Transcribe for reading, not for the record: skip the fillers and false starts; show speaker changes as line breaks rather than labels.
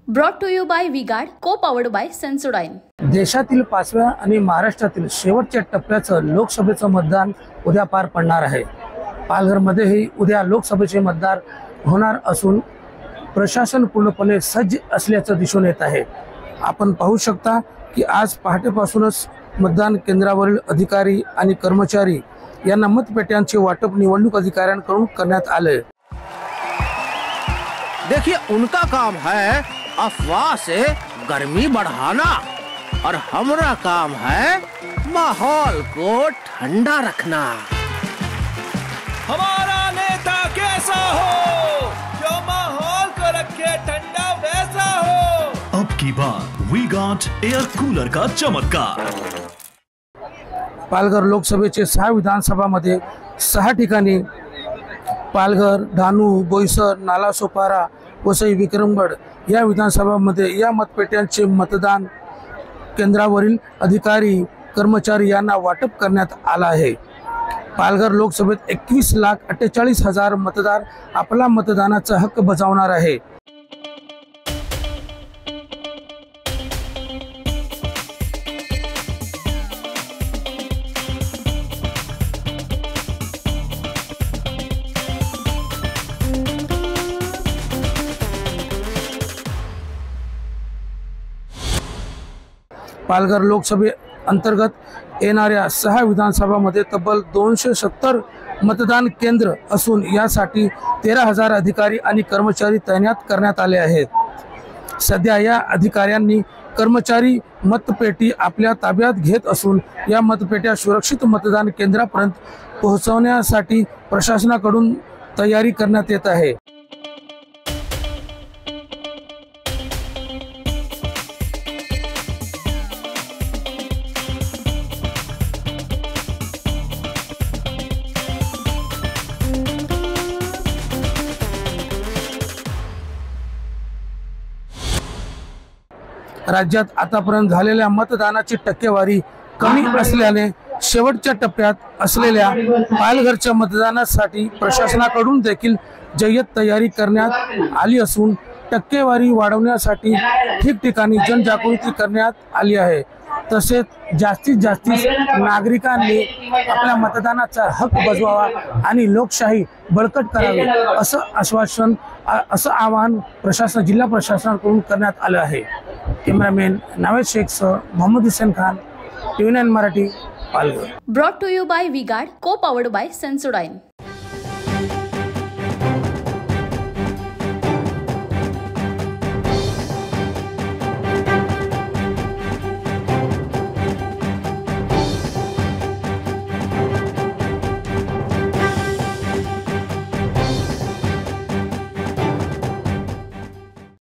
Brought to you by V-Guard, co powered bye Sensodyne.
देशातील 5व्या आणि महाराष्ट्रातील शेवटच्या टप्प्याचं लोकसभेचं मतदान उद्या पार पडणार आहे। पालघरमध्येही उद्या लोकसभेचे मतदान होणार असून प्रशासन पूर्णपणे सज्ज असल्याचं दिसून येत आहे। आपण पाहू शकता की आज पहाटेपासूनच मतदान केंद्रावरील अधिकारी आणि कर्मचारी यांना मतपेट्यांचे वाटप निवडणूक अधिकाऱ्यांकडून करण्यात आले।
देखिए, उनका काम है अफवाह से गर्मी बढ़ाना और हमारा काम है माहौल को ठंडा रखना।
हमारा नेता कैसा हो जो माहौल को रखे ठंडा वैसा हो।
अब की बार वीगार्ड एयर कूलर का चमत्कार।
पालघर लोकसभेचे 6 विधानसभामध्ये 6 ठिकाणी पालघर, डहाणू, बोईसर, नालासोपारा, वसई, विक्रमगड या विधानसभामध्ये या मतपेट्यांचे मतदान केंद्रावरील अधिकारी कर्मचारी यांना वाटप करण्यात आला आहे। पालघर लोकसभेत 21,48,000 मतदार आपला मतदानाचा हक्क बजावणार आहे। पालघर लोकसभे अंतर्गत येणाऱ्या 6 विधानसभामध्ये तब्बल 270 मतदान केंद्र असून यासाठी 13,000 अधिकारी आणि कर्मचारी तैनात करण्यात आले आहेत। सध्या या अधिकाऱ्यांनी कर्मचारी मतपेटी आपल्या ताब्यात घेत असून या मतपेट्या सुरक्षित मतदान केंद्रापर्यंत पोहोचवण्यासाठी प्रशासनाकडून तयारी करण्यात येत आहे। राज्यात आतापर्यंत झालेल्या मतदानाची टक्केवारी कमी असल्याने शेवटच्या टप्प्यात असलेल्या पालघरच्या मतदानासाठी प्रशासनाकडून देखील जय्यत तयारी करण्यात आली असून टक्केवारी वाढवण्यासाठी ठिकठिकाणी जनजागृती करण्यात आली आहे। तसेच जास्तीत जास्त नागरिकांनी आपल्या मतदानाचा हक्क बजवावा आणि लोकशाही बळकट करावी असं आवाहन जिल्हा प्रशासनाकडून करण्यात आलं आहे। कॅमेरामॅन नावेद शेखसह Mohammed Hussain Khan, TV9 Marathi, Palghar.
Brought to you by V-Guard, co powered bye Sensodyne.